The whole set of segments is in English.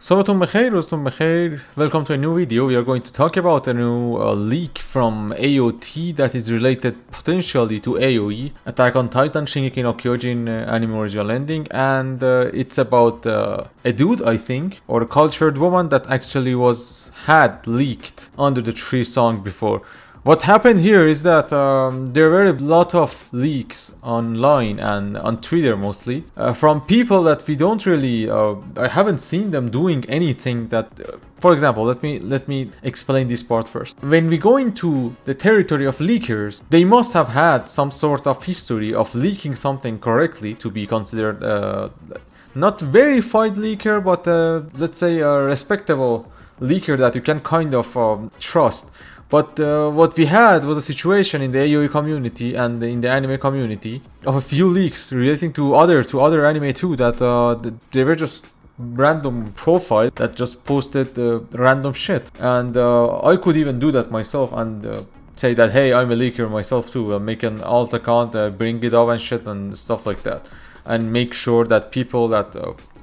Sabatum Bekhair, Ustum Bekhair. Welcome to a new video. We are going to talk about a new leak from AOT that is related potentially to AOE, Attack on Titan, Shingeki no Kyojin anime original ending, and it's about a dude, I think, or a cultured woman that actually had leaked under the tree song before. What happened here is that there were a lot of leaks online and on Twitter mostly from people that we don't really. I haven't seen them doing anything that. For example, let me explain this part first. When we go into the territory of leakers, they must have had some sort of history of leaking something correctly to be considered not verified leaker, but let's say a respectable leaker that you can kind of trust. But what we had was a situation in the AOE community and in the anime community of a few leaks relating to other anime too, that they were just random profile that just posted random shit. And I could even do that myself and say that, hey, I'm a leaker myself too, make an alt account, bring it up and shit and stuff like that, and make sure that people that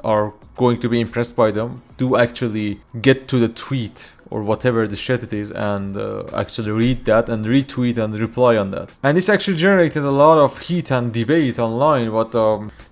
are going to be impressed by them do actually get to the tweet or whatever the shit it is and actually read that and retweet and reply on that. And this actually generated a lot of heat and debate online, but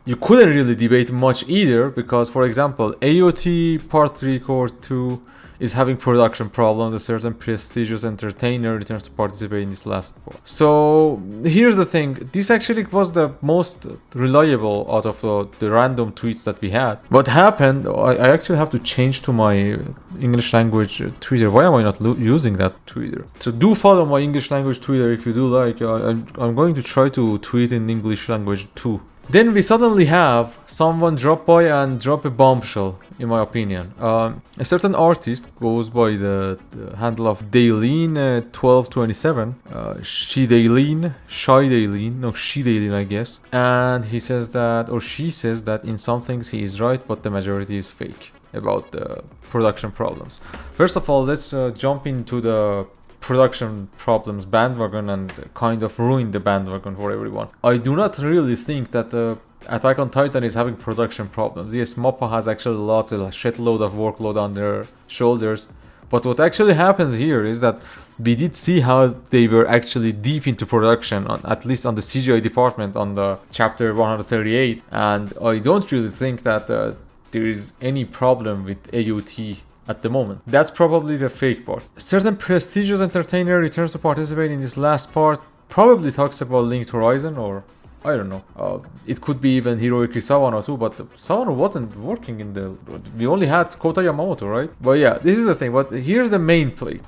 you couldn't really debate much either, because for example, AOT Part 3 Core 2 is having production problems. A certain prestigious entertainer returns to participate in this last part. So here's the thing, this actually was the most reliable out of the random tweets that we had. What happened, I actually have to change to my English language Twitter. Why am I not using that Twitter? So do follow my English language Twitter if you do like. I'm going to try to tweet in English language too. Then we suddenly have someone drop by and drop a bombshell, in my opinion. A certain artist goes by the handle of Daylene1227, She Daylene, I guess. And he says that, or she says that in some things he is right, but the majority is fake about the production problems. First of all, let's jump into the production problems bandwagon and kind of ruin the bandwagon for everyone. I do not really think that Attack on Titan is having production problems. Yes, MAPPA has actually a shitload of workload on their shoulders, but what actually happens here is that we did see how they were actually deep into production, at least on the CGI department on the chapter 138, and I don't really think that there is any problem with AOT at the moment. That's probably the fake part. A certain prestigious entertainer returns to participate in this last part. Probably talks about Linked Horizon, or I don't know. It could be even Hiroyuki Sawano too, but Sawano wasn't working in the... We only had Kota Yamamoto, right? But yeah, this is the thing. But here's the main plate.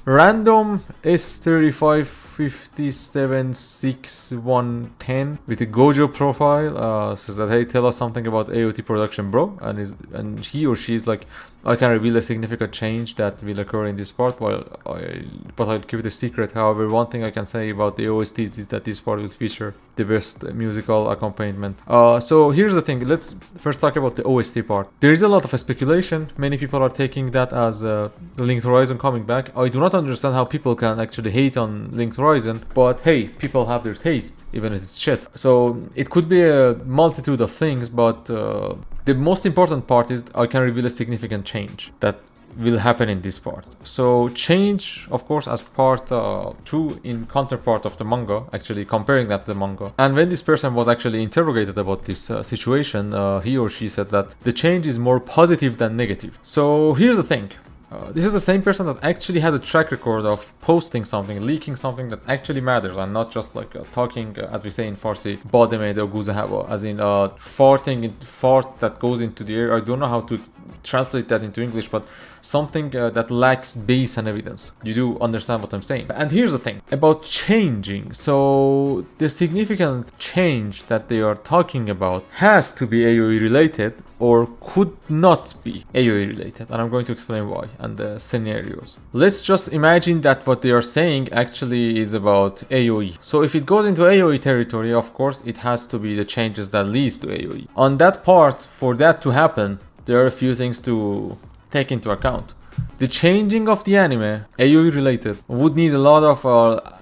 Random S355761110 with a Gojo profile says that, hey, tell us something about AOT production, bro. And he or she is like, I can reveal a significant change that will occur in this part, but I'll keep it a secret. However, one thing I can say about the OSTs is that this part will feature the best musical accompaniment. So here's the thing. Let's first talk about the OST part. There is a lot of speculation. Many people are taking that as the Linked Horizon coming back. I do not understand how people can actually hate on Linked Horizon, but hey, people have their taste, even if it's shit. So it could be a multitude of things, but the most important part is I can reveal a significant change that will happen in this part. So change, of course, as part 2 in counterpart of the manga, actually comparing that to the manga. And when this person was actually interrogated about this situation, he or she said that the change is more positive than negative. So here's the thing. This is the same person that actually has a track record of posting something, leaking something that actually matters, and not just like talking, as we say in Farsi, bademede or guzahava, as in fart that goes into the air. I don't know how to translate that into English, but something that lacks base and evidence. You do understand what I'm saying. And here's the thing about changing. So the significant change that they are talking about has to be AOE related or could not be AOE related, and I'm going to explain why and the scenarios. Let's just imagine that what they are saying actually is about AOE. So if it goes into AOE territory, of course it has to be the changes that leads to AOE. On that part, for that to happen, there are a few things to take into account. The changing of the anime, AOE related, would need a lot of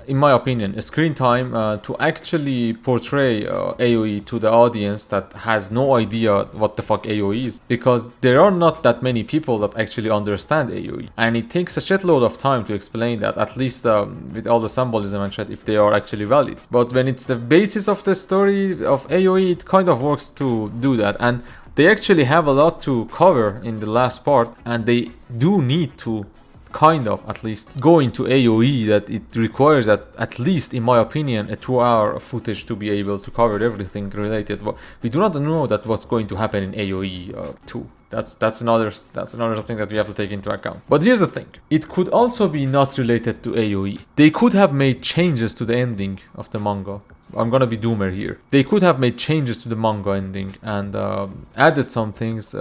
in my opinion, screen time to actually portray AOE to the audience that has no idea what the fuck AOE is, because there are not that many people that actually understand AOE, and it takes a shitload of time to explain that, at least with all the symbolism and shit, if they are actually valid. But when it's the basis of the story of AOE, it kind of works to do that, and they actually have a lot to cover in the last part, and they do need to kind of at least go into AOE, that it requires that, at least in my opinion, a 2-hour footage to be able to cover everything related. But we do not know that what's going to happen in AOE 2. That's another thing that we have to take into account. But here's the thing, it could also be not related to AOE. They could have made changes to the ending of the manga. I'm gonna be doomer here. They could have made changes to the manga ending and added some things,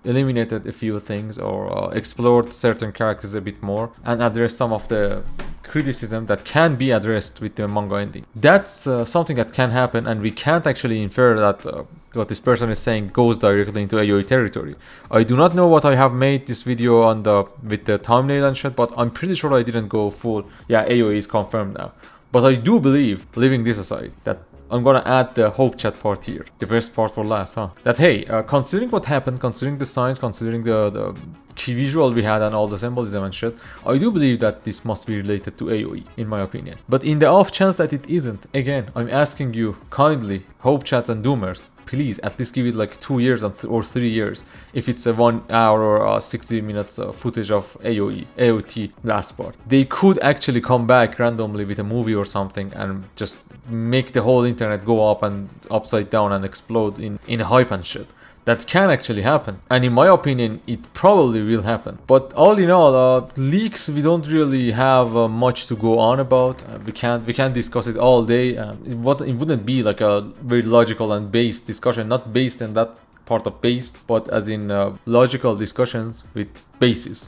eliminated a few things, or explored certain characters a bit more, and addressed some of the criticism that can be addressed with the manga ending. That's something that can happen, and we can't actually infer that what this person is saying goes directly into AOE territory. I do not know what I have made this video on with the thumbnail and shit, but I'm pretty sure I didn't go full. Yeah, AOE is confirmed now. But I do believe, leaving this aside, that I'm gonna add the hope chat part here. The best part for last, huh? That hey, considering what happened, considering the signs, considering the key visual we had and all the symbolism and shit, I do believe that this must be related to AOE, in my opinion. But in the off chance that it isn't, again, I'm asking you kindly, hope chats and doomers, please at least give it like 2 years or 3 years if it's a 1 hour or 60 minutes footage of AOT last part. They could actually come back randomly with a movie or something and just make the whole internet go up and upside down and explode in hype and shit. That can actually happen, and in my opinion it probably will happen. But all in all, leaks, we don't really have much to go on about. We can't discuss it all day. It wouldn't be like a very logical and based discussion, not based in that part of based, but as in logical discussions with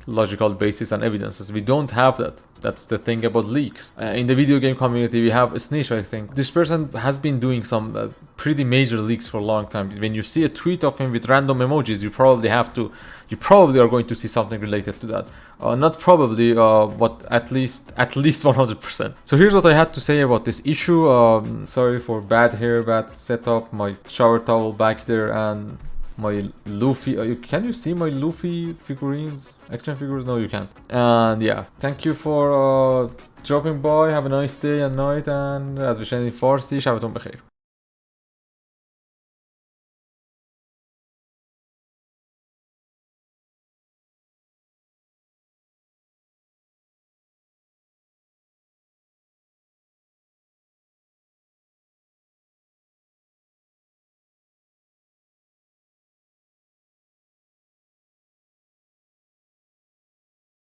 logical basis and evidences. We don't have that. That's the thing about leaks. In the video game community, we have a snitch, I think. This person has been doing some pretty major leaks for a long time. When you see a tweet of him with random emojis, you probably are going to see something related to that. Not probably, but at least 100%. So here's what I had to say about this issue. Sorry for bad hair, bad setup, my shower towel back there, and my Luffy. Can you see my Luffy figurines? Action figures? No, you can't. And yeah, thank you for dropping by. Have a nice day and night, and as we say in Farsi, شبتون بخیر.